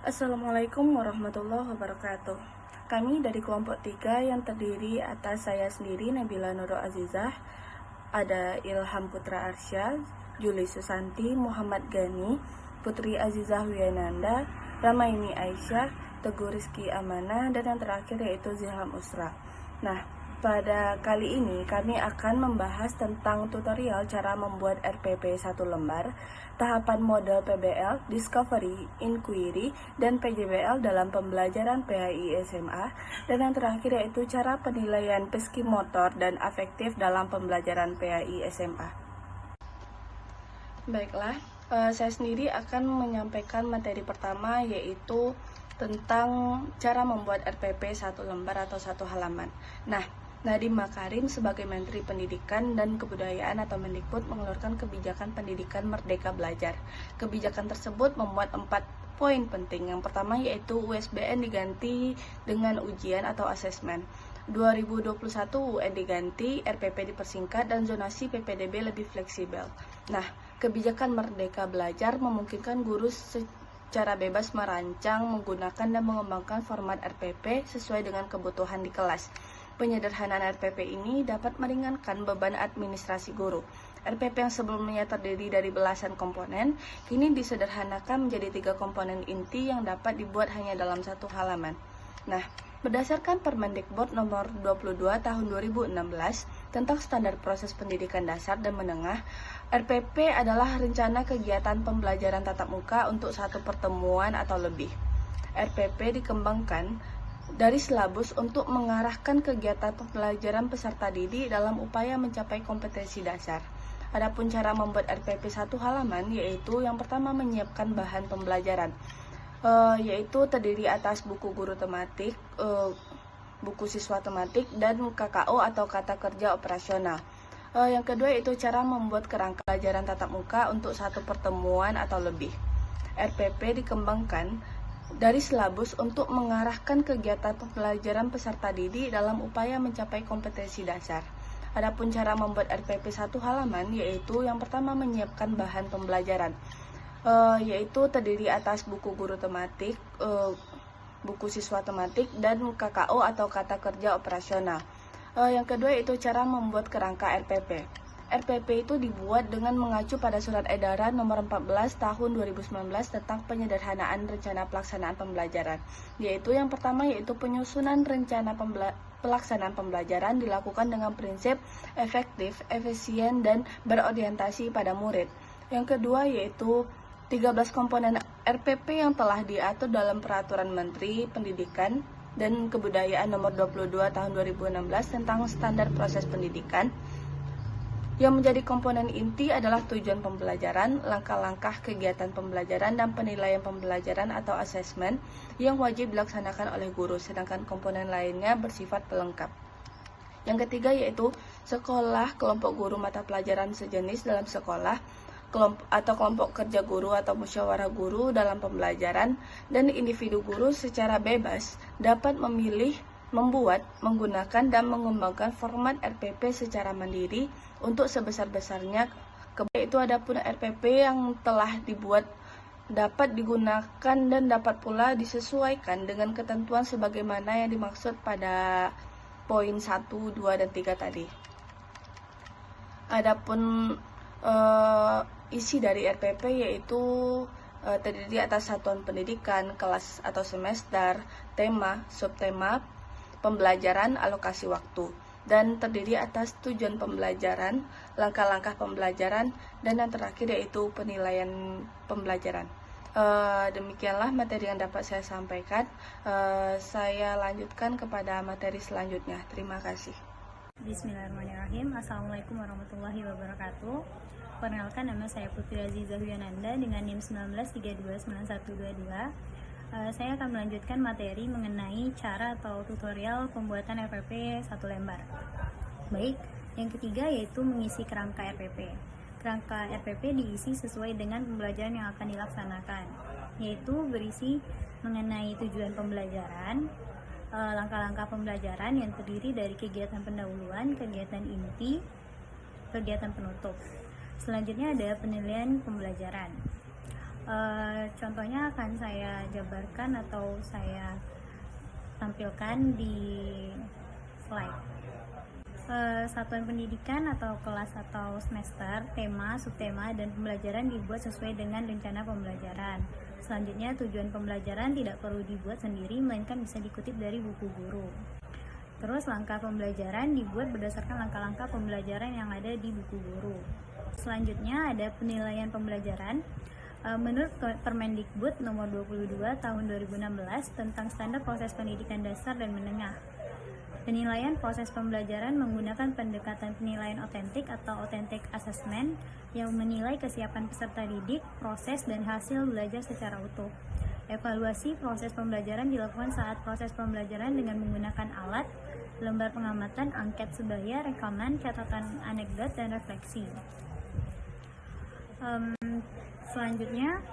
Assalamualaikum warahmatullahi wabarakatuh. Kami dari kelompok 3 yang terdiri atas saya sendiri Nabila Nurul Azizah, ada Ilham Putra Arsyad, Juli Susanti, Muhammad Gani, Putri Azizah Wiyananda, Ramaini Aisyah, Teguh Rizky Amanah, dan yang terakhir yaitu Zilham Usra. Nah, pada kali ini kami akan membahas tentang tutorial cara membuat RPP 1 lembar, tahapan model PBL, Discovery, Inquiry, dan PJBL dalam pembelajaran PAI SMA, dan yang terakhir yaitu cara penilaian psikimotor dan afektif dalam pembelajaran PAI SMA. Baiklah, saya sendiri akan menyampaikan materi pertama yaitu tentang cara membuat RPP 1 lembar atau 1 halaman. Nah, Nadiem Makarim sebagai Menteri Pendidikan dan Kebudayaan atau Mendikbud mengeluarkan kebijakan pendidikan Merdeka Belajar. Kebijakan tersebut memuat 4 poin penting. Yang pertama yaitu USBN diganti dengan ujian atau asesmen. 2021 UN diganti, RPP dipersingkat, dan zonasi PPDB lebih fleksibel. Nah, kebijakan Merdeka Belajar memungkinkan guru secara bebas merancang, menggunakan, dan mengembangkan format RPP sesuai dengan kebutuhan di kelas. Penyederhanaan RPP ini dapat meringankan beban administrasi guru. RPP yang sebelumnya terdiri dari belasan komponen, kini disederhanakan menjadi 3 komponen inti yang dapat dibuat hanya dalam 1 halaman. Nah, berdasarkan Permendikbud nomor 22 tahun 2016 tentang standar proses pendidikan dasar dan menengah, RPP adalah rencana kegiatan pembelajaran tatap muka untuk 1 pertemuan atau lebih. RPP dikembangkan dari silabus untuk mengarahkan kegiatan pembelajaran peserta didik dalam upaya mencapai kompetensi dasar. Adapun cara membuat RPP 1 halaman yaitu yang pertama menyiapkan bahan pembelajaran, yaitu terdiri atas buku guru tematik, buku siswa tematik, dan KKO atau kata kerja operasional. Yang kedua yaitu cara membuat kerangka pelajaran tatap muka untuk 1 pertemuan atau lebih. RPP dikembangkan dari silabus untuk mengarahkan kegiatan pembelajaran peserta didik dalam upaya mencapai kompetensi dasar. Adapun cara membuat RPP 1 halaman yaitu yang pertama menyiapkan bahan pembelajaran, yaitu terdiri atas buku guru tematik, buku siswa tematik, dan KKO atau kata kerja operasional. Yang kedua yaitu cara membuat kerangka RPP. RPP itu dibuat dengan mengacu pada Surat Edaran Nomor 14 Tahun 2019 tentang penyederhanaan rencana pelaksanaan pembelajaran, yaitu yang pertama yaitu penyusunan rencana pelaksanaan pembelajaran dilakukan dengan prinsip efektif, efisien, dan berorientasi pada murid. Yang kedua yaitu 13 komponen RPP yang telah diatur dalam Peraturan Menteri Pendidikan dan Kebudayaan Nomor 22 Tahun 2016 tentang standar proses pendidikan. Yang menjadi komponen inti adalah tujuan pembelajaran, langkah-langkah kegiatan pembelajaran, dan penilaian pembelajaran atau asesmen yang wajib dilaksanakan oleh guru, sedangkan komponen lainnya bersifat pelengkap. Yang ketiga yaitu sekolah, kelompok guru mata pelajaran sejenis dalam sekolah, kelompok kerja guru atau musyawarah guru dalam pembelajaran, dan individu guru secara bebas dapat memilih, membuat, menggunakan, dan mengembangkan format RPP secara mandiri untuk sebesar-besarnya. Itu adapun RPP yang telah dibuat dapat digunakan dan dapat pula disesuaikan dengan ketentuan sebagaimana yang dimaksud pada poin 1, 2, dan 3 tadi. Adapun isi dari RPP yaitu terdiri atas satuan pendidikan, kelas atau semester, tema, subtema, pembelajaran, alokasi waktu, dan terdiri atas tujuan pembelajaran, langkah-langkah pembelajaran, dan yang terakhir yaitu penilaian pembelajaran. Demikianlah materi yang dapat saya sampaikan. Saya lanjutkan kepada materi selanjutnya. Terima kasih. Bismillahirrahmanirrahim. Assalamualaikum warahmatullahi wabarakatuh. Perkenalkan, nama saya Putri Azizah Wiyananda dengan NIM 19329122. Saya akan melanjutkan materi mengenai cara atau tutorial pembuatan RPP 1 lembar. Baik, yang ketiga yaitu mengisi kerangka RPP. Kerangka RPP diisi sesuai dengan pembelajaran yang akan dilaksanakan, yaitu berisi mengenai tujuan pembelajaran, langkah-langkah pembelajaran yang terdiri dari kegiatan pendahuluan, kegiatan inti, kegiatan penutup. Selanjutnya ada penilaian pembelajaran. Contohnya akan saya jabarkan atau saya tampilkan di slide. Satuan pendidikan atau kelas atau semester, tema, subtema, dan pembelajaran dibuat sesuai dengan rencana pembelajaran. Selanjutnya, tujuan pembelajaran tidak perlu dibuat sendiri, melainkan bisa dikutip dari buku guru. Terus, langkah pembelajaran dibuat berdasarkan langkah-langkah pembelajaran yang ada di buku guru. Selanjutnya, ada penilaian pembelajaran. Menurut Permendikbud nomor 22 tahun 2016 tentang standar proses pendidikan dasar dan menengah, penilaian proses pembelajaran menggunakan pendekatan penilaian otentik atau authentic assessment yang menilai kesiapan peserta didik, proses, dan hasil belajar secara utuh. Evaluasi proses pembelajaran dilakukan saat proses pembelajaran dengan menggunakan alat, lembar pengamatan, angket sebaya, rekaman, catatan anekdot, dan refleksi. Selanjutnya,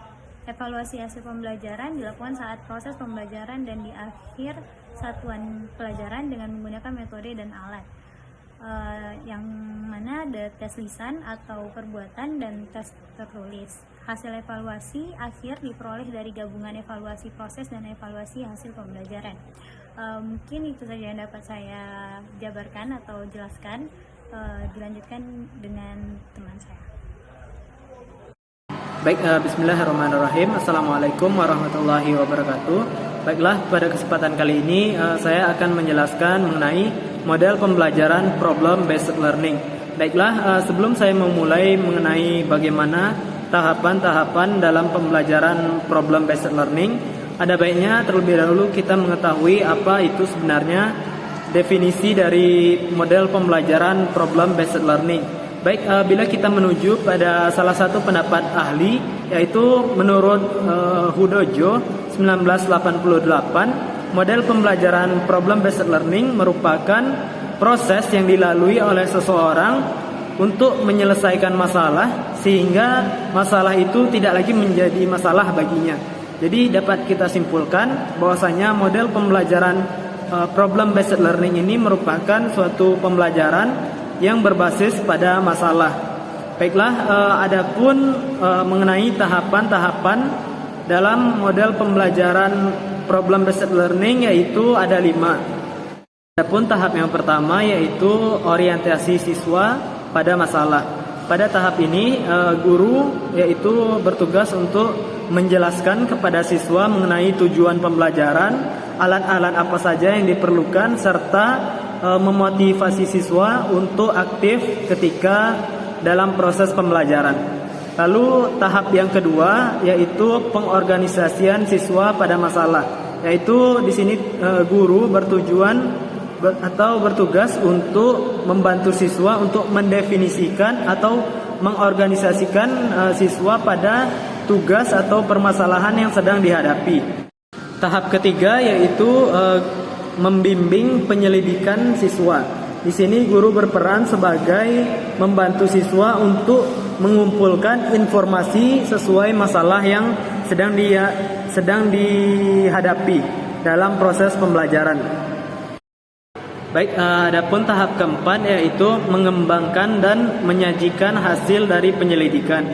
evaluasi hasil pembelajaran dilakukan saat proses pembelajaran dan di akhir satuan pelajaran dengan menggunakan metode dan alat, yang mana ada tes lisan atau perbuatan dan tes tertulis. Hasil evaluasi akhir diperoleh dari gabungan evaluasi proses dan evaluasi hasil pembelajaran. Mungkin itu saja yang dapat saya jabarkan atau jelaskan. Dilanjutkan dengan teman saya. Baik, bismillahirrahmanirrahim. Assalamualaikum warahmatullahi wabarakatuh. Baiklah, pada kesempatan kali ini saya akan menjelaskan mengenai model pembelajaran problem based learning. Baiklah, sebelum saya memulai mengenai bagaimana tahapan-tahapan dalam pembelajaran problem based learning, ada baiknya terlebih dahulu kita mengetahui apa itu sebenarnya definisi dari model pembelajaran problem based learning. Baik, bila kita menuju pada salah satu pendapat ahli, yaitu menurut Hudojo 1988, model pembelajaran problem based learning merupakan proses yang dilalui oleh seseorang untuk menyelesaikan masalah sehingga masalah itu tidak lagi menjadi masalah baginya. Jadi dapat kita simpulkan bahwasanya model pembelajaran problem based learning ini merupakan suatu pembelajaran yang berbasis pada masalah. Baiklah, adapun mengenai tahapan-tahapan dalam model pembelajaran problem based learning yaitu ada 5. Adapun tahap yang pertama yaitu orientasi siswa pada masalah. Pada tahap ini guru yaitu bertugas untuk menjelaskan kepada siswa mengenai tujuan pembelajaran, alat-alat apa saja yang diperlukan, serta memotivasi siswa untuk aktif ketika dalam proses pembelajaran. Lalu tahap yang kedua yaitu pengorganisasian siswa pada masalah, yaitu di sini guru bertugas untuk membantu siswa untuk mendefinisikan atau mengorganisasikan siswa pada tugas atau permasalahan yang sedang dihadapi. Tahap ketiga yaitu membimbing penyelidikan siswa. Di sini guru berperan sebagai membantu siswa untuk mengumpulkan informasi sesuai masalah yang sedang dihadapi dalam proses pembelajaran. Baik, adapun tahap keempat yaitu mengembangkan dan menyajikan hasil dari penyelidikan.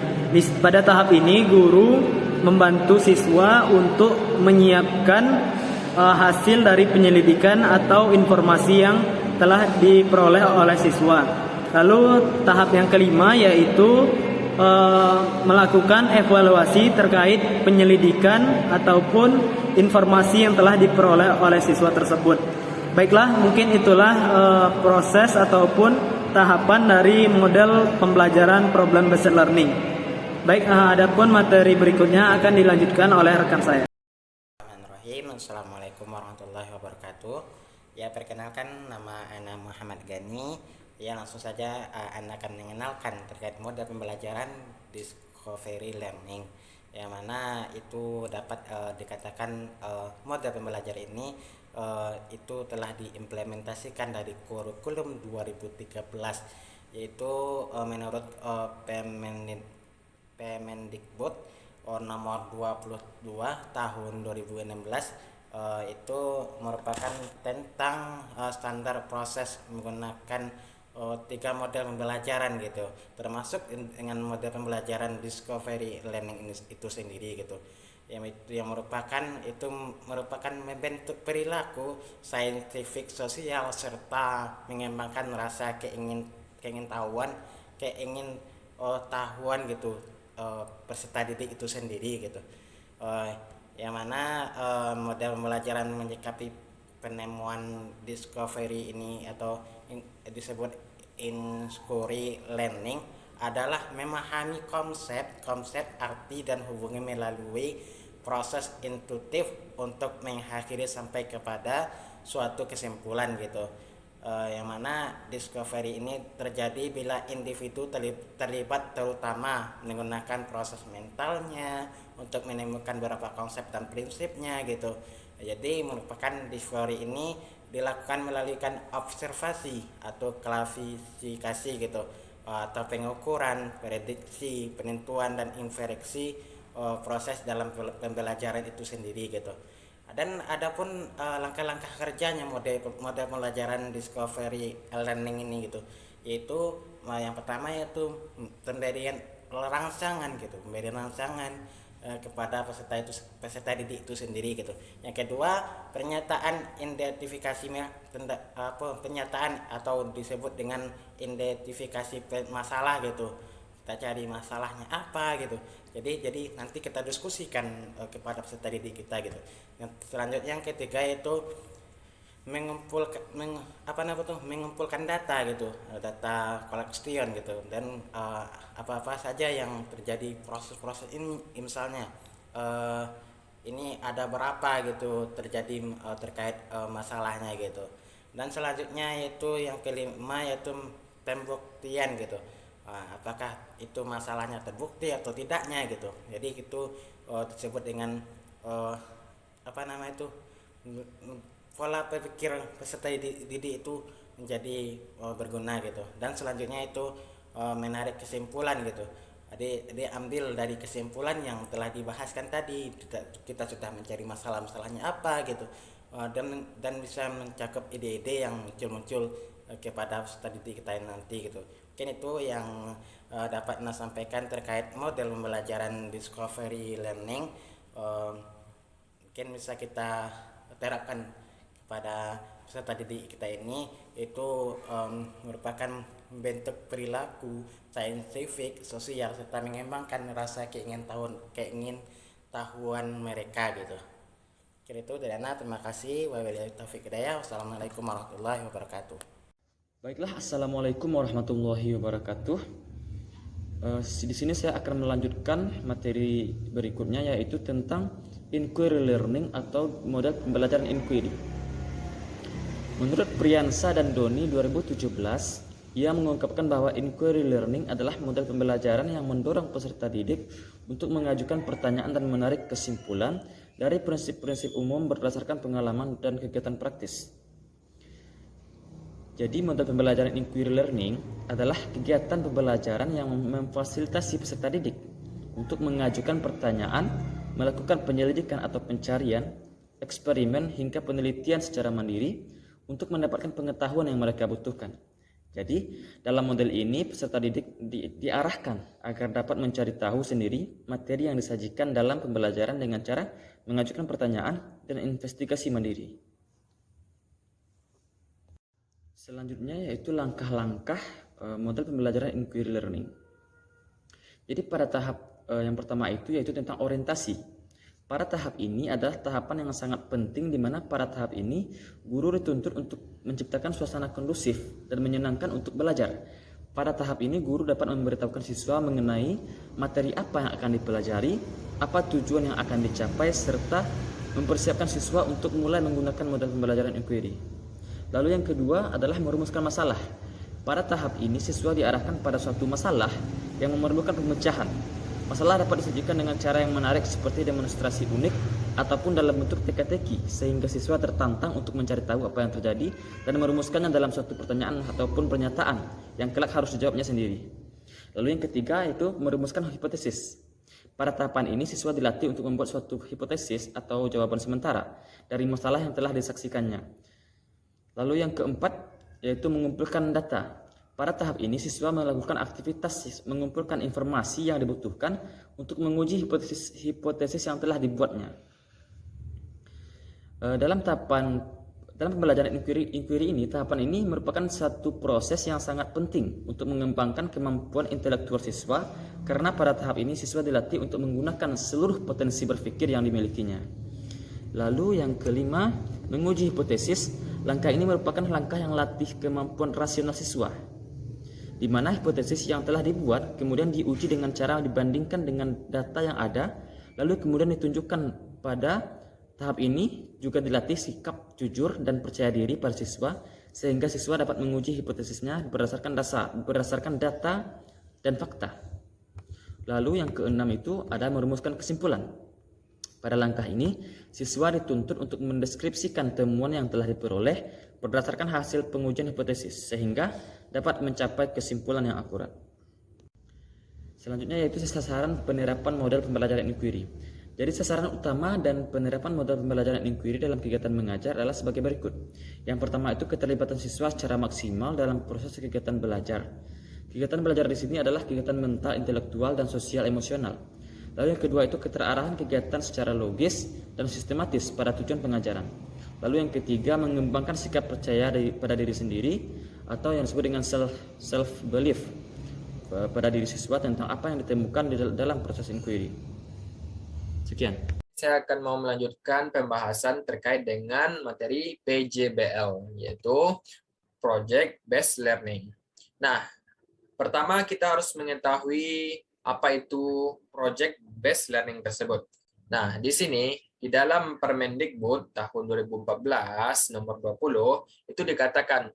Pada tahap ini guru membantu siswa untuk menyiapkan hasil dari penyelidikan atau informasi yang telah diperoleh oleh siswa. Lalu tahap yang kelima yaitu melakukan evaluasi terkait penyelidikan ataupun informasi yang telah diperoleh oleh siswa tersebut. Baiklah, mungkin itulah proses ataupun tahapan dari model pembelajaran problem based learning. Baik, adapun materi berikutnya akan dilanjutkan oleh rekan saya. Assalamualaikum warahmatullahi wabarakatuh. Ya, perkenalkan, nama Ana Muhammad Gani. Ya, langsung saja Ana akan mengenalkan terkait model pembelajaran discovery learning, yang mana itu dapat dikatakan model pembelajaran ini itu telah diimplementasikan dari kurikulum 2013, yaitu menurut Permendikbud nomor 22 tahun 2016, itu merupakan tentang standar proses menggunakan 3 model pembelajaran gitu, termasuk dengan model pembelajaran discovery learning itu sendiri gitu. yang merupakan membentuk perilaku saintifik sosial serta mengembangkan rasa keingin tahuan gitu peserta didik itu sendiri gitu. Yang mana model pembelajaran menyikapi penemuan discovery ini atau disebut inquiry learning adalah memahami konsep, arti dan hubungan melalui proses intuitif untuk mengakhiri sampai kepada suatu kesimpulan gitu. Yang mana discovery ini terjadi bila individu terlibat terutama menggunakan proses mentalnya untuk menemukan beberapa konsep dan prinsipnya gitu. Jadi merupakan discovery ini dilakukan melalui observasi atau klasifikasi gitu, atau pengukuran, prediksi, penentuan dan inferensi proses dalam pembelajaran itu sendiri gitu. Dan adapun langkah-langkah kerjanya model pembelajaran discovery learning ini gitu, yaitu yang pertama yaitu pemberian rangsangan kepada peserta didik itu sendiri gitu. Yang kedua, pernyataan atau disebut dengan identifikasi masalah gitu. Kita cari masalahnya apa gitu. Jadi nanti kita diskusikan kepada peserta didik kita gitu. Yang selanjutnya yang ketiga yaitu mengumpulkan data gitu, data collection gitu, dan apa-apa saja yang terjadi proses ini, misalnya ini ada berapa gitu terjadi terkait masalahnya gitu. Dan selanjutnya yaitu yang kelima yaitu pembuktian gitu, apakah itu masalahnya terbukti atau tidaknya gitu. Jadi itu disebut dengan pola berpikir peserta didik itu menjadi berguna gitu. Dan selanjutnya itu menarik kesimpulan gitu. Jadi diambil dari kesimpulan yang telah dibahaskan tadi, kita sudah mencari masalahnya apa gitu, dan bisa mencakup ide-ide yang muncul kepada peserta didik kita nanti gitu. Mungkin itu yang dapat Anda sampaikan terkait model pembelajaran discovery learning. Mungkin bisa kita terapkan pada peserta didik kita ini, itu merupakan bentuk perilaku saintifik sosial serta mengembangkan rasa keingin tahuan mereka gitu. Kira itu dari Ana, terima kasih. Wabillahi taufiq hidayah. Wassalamualaikum warahmatullahi wabarakatuh. Baiklah, assalamualaikum warahmatullahi wabarakatuh. Di sini saya akan melanjutkan materi berikutnya, yaitu tentang inquiry learning atau model pembelajaran inquiry. Menurut Priyansa dan Doni 2017, ia mengungkapkan bahwa inquiry learning adalah model pembelajaran yang mendorong peserta didik untuk mengajukan pertanyaan dan menarik kesimpulan dari prinsip-prinsip umum berdasarkan pengalaman dan kegiatan praktis. Jadi model pembelajaran inquiry learning adalah kegiatan pembelajaran yang memfasilitasi peserta didik untuk mengajukan pertanyaan, melakukan penyelidikan atau pencarian, eksperimen hingga penelitian secara mandiri untuk mendapatkan pengetahuan yang mereka butuhkan. Jadi, dalam model ini peserta didik diarahkan agar dapat mencari tahu sendiri materi yang disajikan dalam pembelajaran dengan cara mengajukan pertanyaan dan investigasi mandiri. Selanjutnya yaitu langkah-langkah model pembelajaran inquiry learning. Jadi pada tahap yang pertama itu yaitu tentang orientasi. Pada tahap ini adalah tahapan yang sangat penting, di mana pada tahap ini guru dituntut untuk menciptakan suasana kondusif dan menyenangkan untuk belajar. Pada tahap ini guru dapat memberitahukan siswa mengenai materi apa yang akan dipelajari, apa tujuan yang akan dicapai, serta mempersiapkan siswa untuk mulai menggunakan model pembelajaran inquiry. Lalu yang kedua adalah merumuskan masalah. Pada tahap ini siswa diarahkan pada suatu masalah yang memerlukan pemecahan. Masalah dapat disajikan dengan cara yang menarik seperti demonstrasi unik ataupun dalam bentuk teka-teki, sehingga siswa tertantang untuk mencari tahu apa yang terjadi dan merumuskannya dalam suatu pertanyaan ataupun pernyataan yang kelak harus dijawabnya sendiri. Lalu yang ketiga yaitu merumuskan hipotesis. Pada tahapan ini siswa dilatih untuk membuat suatu hipotesis atau jawaban sementara dari masalah yang telah disaksikannya. Lalu yang keempat yaitu mengumpulkan data. Pada tahap ini siswa melakukan aktivitas mengumpulkan informasi yang dibutuhkan untuk menguji hipotesis yang telah dibuatnya. Dalam pembelajaran inquiry ini, tahapan ini merupakan satu proses yang sangat penting untuk mengembangkan kemampuan intelektual siswa, karena pada tahap ini siswa dilatih untuk menggunakan seluruh potensi berpikir yang dimilikinya. Lalu yang kelima, menguji hipotesis. Langkah ini merupakan langkah yang latih kemampuan rasional siswa, di mana hipotesis yang telah dibuat kemudian diuji dengan cara dibandingkan dengan data yang ada, lalu kemudian ditunjukkan. Pada tahap ini juga dilatih sikap jujur dan percaya diri pada siswa, sehingga siswa dapat menguji hipotesisnya berdasarkan data dan fakta. Lalu yang keenam itu ada merumuskan kesimpulan. Pada langkah ini, siswa dituntut untuk mendeskripsikan temuan yang telah diperoleh berdasarkan hasil pengujian hipotesis, sehingga dapat mencapai kesimpulan yang akurat. Selanjutnya yaitu sasaran penerapan model pembelajaran inquiry. Jadi sasaran utama dan penerapan model pembelajaran inquiry dalam kegiatan mengajar adalah sebagai berikut. Yang pertama itu keterlibatan siswa secara maksimal dalam proses kegiatan belajar. Kegiatan belajar di sini adalah kegiatan mental, intelektual, dan sosial emosional. Lalu yang kedua itu keterarahan kegiatan secara logis dan sistematis pada tujuan pengajaran. Lalu yang ketiga mengembangkan sikap percaya pada diri sendiri atau yang disebut dengan self belief pada diri siswa tentang apa yang ditemukan di dalam proses inquiry. Sekian. Saya akan mau melanjutkan pembahasan terkait dengan materi PJBL, yaitu Project Based Learning. Nah, pertama kita harus mengetahui apa itu Project Based Learning tersebut. Nah, di sini di dalam Permendikbud tahun 2014 nomor 20 itu dikatakan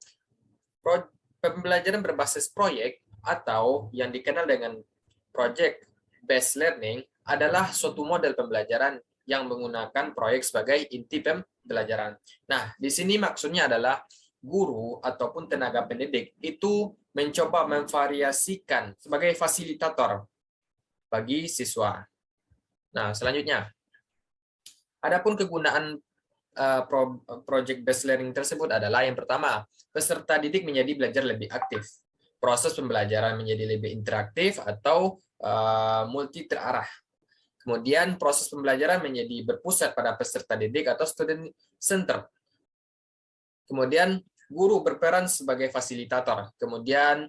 pembelajaran berbasis proyek atau yang dikenal dengan Project Based Learning adalah suatu model pembelajaran yang menggunakan proyek sebagai inti pembelajaran. Nah, di sini maksudnya adalah guru ataupun tenaga pendidik itu mencoba memvariasikan sebagai fasilitator bagi siswa. Nah, selanjutnya, adapun kegunaan Project Based Learning tersebut adalah yang pertama, peserta didik menjadi belajar lebih aktif. Proses pembelajaran menjadi lebih interaktif atau multi terarah. Kemudian proses pembelajaran menjadi berpusat pada peserta didik atau student center. Kemudian guru berperan sebagai fasilitator. Kemudian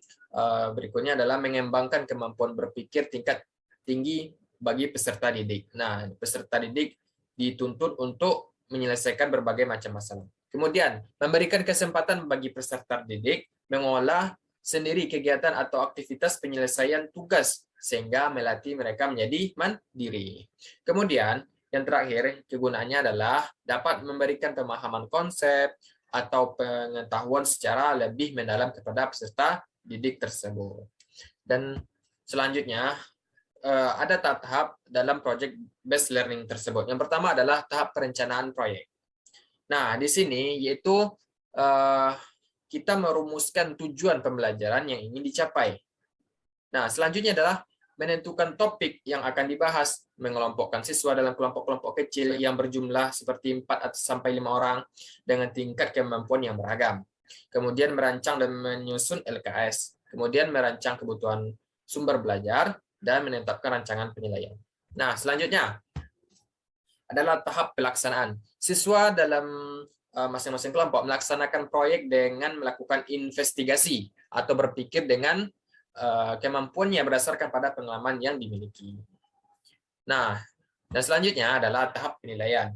berikutnya adalah mengembangkan kemampuan berpikir tingkat tinggi bagi peserta didik. Nah, peserta didik dituntut untuk menyelesaikan berbagai macam masalah. Kemudian memberikan kesempatan bagi peserta didik mengolah sendiri kegiatan atau aktivitas penyelesaian tugas sehingga melatih mereka menjadi mandiri. Kemudian, yang terakhir, kegunaannya adalah dapat memberikan pemahaman konsep atau pengetahuan secara lebih mendalam kepada peserta didik tersebut. Dan selanjutnya, ada tahap dalam Project Based Learning tersebut. Yang pertama adalah tahap perencanaan proyek. Nah, di sini yaitu kita merumuskan tujuan pembelajaran yang ingin dicapai. Nah, selanjutnya adalah menentukan topik yang akan dibahas, mengelompokkan siswa dalam kelompok-kelompok kecil yang berjumlah seperti 4 sampai 5 orang dengan tingkat kemampuan yang beragam. Kemudian merancang dan menyusun LKS. Kemudian merancang kebutuhan sumber belajar dan menetapkan rancangan penilaian. Nah, selanjutnya adalah tahap pelaksanaan. Siswa dalam masing-masing kelompok melaksanakan proyek dengan melakukan investigasi atau berpikir dengan kemampuannya berdasarkan pada pengalaman yang dimiliki. Nah, dan selanjutnya adalah tahap penilaian.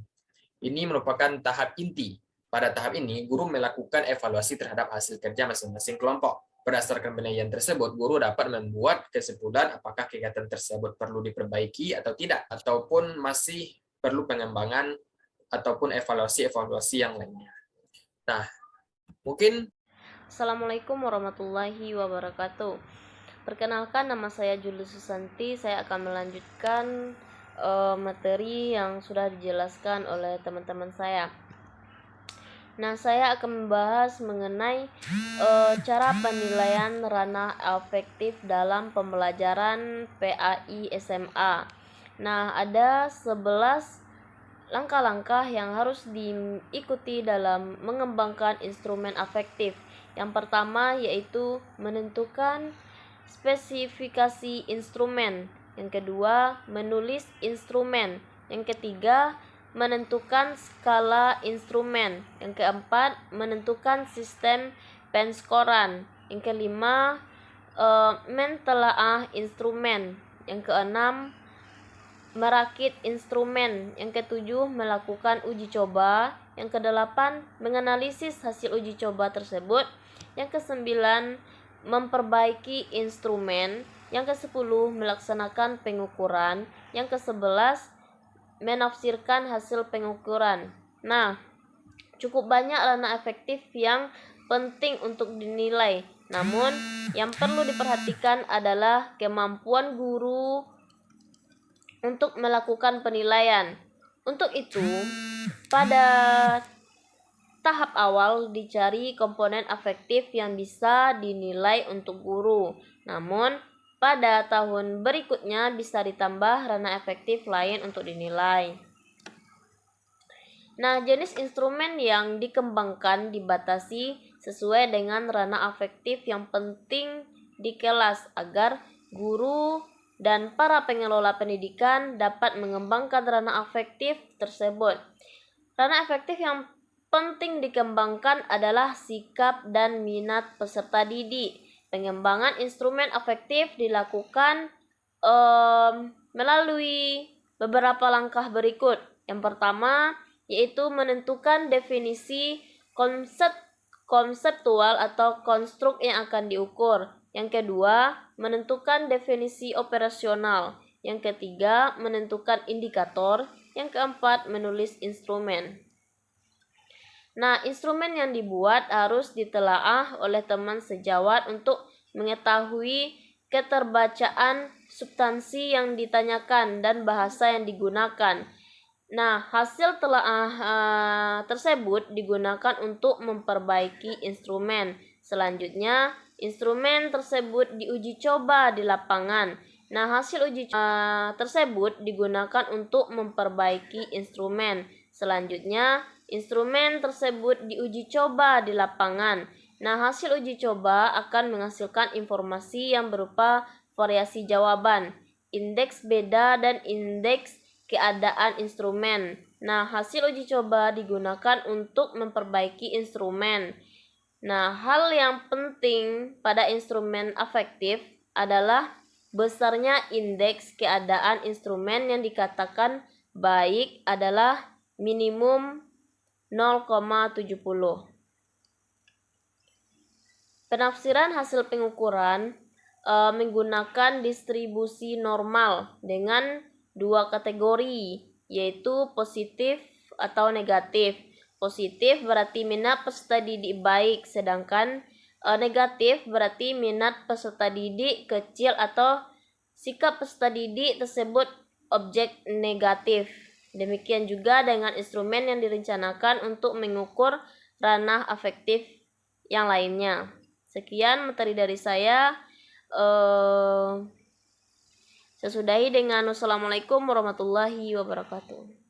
Ini merupakan tahap inti. Pada tahap ini, guru melakukan evaluasi terhadap hasil kerja masing-masing kelompok. Berdasarkan penilaian tersebut, guru dapat membuat kesimpulan apakah kegiatan tersebut perlu diperbaiki atau tidak, ataupun masih perlu pengembangan ataupun evaluasi-evaluasi yang lainnya. Nah, mungkin Assalamualaikum warahmatullahi wabarakatuh. Perkenalkan, nama saya Julius Susanti. Saya akan melanjutkan materi yang sudah dijelaskan oleh teman-teman saya. Nah, saya akan membahas mengenai cara penilaian ranah afektif dalam pembelajaran PAI SMA. Nah, ada 11 langkah-langkah yang harus diikuti dalam mengembangkan instrumen afektif. Yang pertama yaitu menentukan spesifikasi instrumen. Yang kedua, menulis instrumen. Yang ketiga, menentukan skala instrumen. Yang keempat, menentukan sistem penskoran. Yang kelima, mentelaah instrumen. Yang keenam, merakit instrumen. Yang ketujuh, melakukan uji coba. Yang kedelapan, menganalisis hasil uji coba tersebut. Yang kesembilan, memperbaiki instrumen. Yang kesepuluh, melaksanakan pengukuran. Yang kesebelas, menafsirkan hasil pengukuran. Nah, cukup banyak ranah efektif yang penting untuk dinilai. Namun, yang perlu diperhatikan adalah kemampuan guru untuk melakukan penilaian. Untuk itu, pada tahap awal dicari komponen afektif yang bisa dinilai untuk guru. Namun, pada tahun berikutnya bisa ditambah ranah efektif lain untuk dinilai. Nah, jenis instrumen yang dikembangkan dibatasi sesuai dengan ranah afektif yang penting di kelas agar guru dan para pengelola pendidikan dapat mengembangkan ranah afektif tersebut. Ranah efektif yang penting dikembangkan adalah sikap dan minat peserta didik. Pengembangan instrumen afektif dilakukan melalui beberapa langkah berikut. Yang pertama, yaitu menentukan definisi konseptual atau konstruk yang akan diukur. Yang kedua, menentukan definisi operasional. Yang ketiga, menentukan indikator. Yang keempat, menulis instrumen. Nah, instrumen yang dibuat harus ditelaah oleh teman sejawat untuk mengetahui keterbacaan substansi yang ditanyakan dan bahasa yang digunakan. Nah, hasil telaah tersebut digunakan untuk memperbaiki instrumen. Selanjutnya, instrumen tersebut diuji coba di lapangan. Nah, hasil uji coba tersebut digunakan untuk memperbaiki instrumen. Selanjutnya, instrumen tersebut diuji coba di lapangan. Nah, hasil uji coba akan menghasilkan informasi yang berupa variasi jawaban, indeks beda, dan indeks keadaan instrumen. Nah, hasil uji coba digunakan untuk memperbaiki instrumen. Nah, hal yang penting pada instrumen afektif adalah besarnya indeks keadaan instrumen yang dikatakan baik adalah minimum 0,70. Penafsiran hasil pengukuran menggunakan distribusi normal dengan dua kategori, yaitu positif atau negatif. Positif berarti minat peserta didik baik, sedangkan negatif berarti minat peserta didik kecil atau sikap peserta didik tersebut objek negatif. Demikian juga dengan instrumen yang direncanakan untuk mengukur ranah afektif yang lainnya. Sekian materi dari saya. Saya sudahi dengan wassalamualaikum warahmatullahi wabarakatuh.